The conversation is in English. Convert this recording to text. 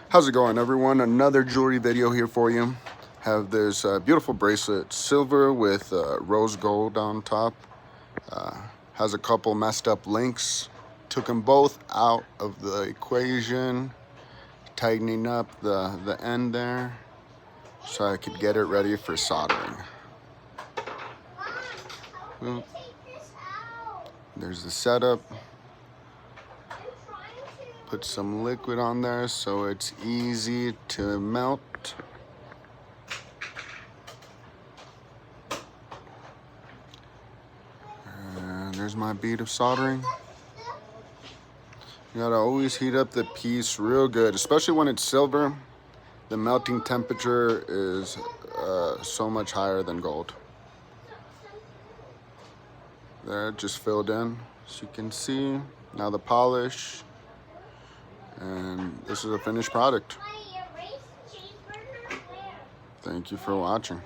How's it going, everyone? Another jewelry video here for you. Have this beautiful bracelet, silver with rose gold on top. Has a couple messed up links. Took them both out of the equation, tightening up the end there so I could get it ready for soldering. Well, there's the setup. Put some liquid on there so it's easy to melt. And there's my bead of soldering. You gotta always heat up the piece real good, especially when it's silver. The melting temperature is so much higher than gold. There, just filled in, as you can see. Now the polish, and this is a finished product. Thank you for watching.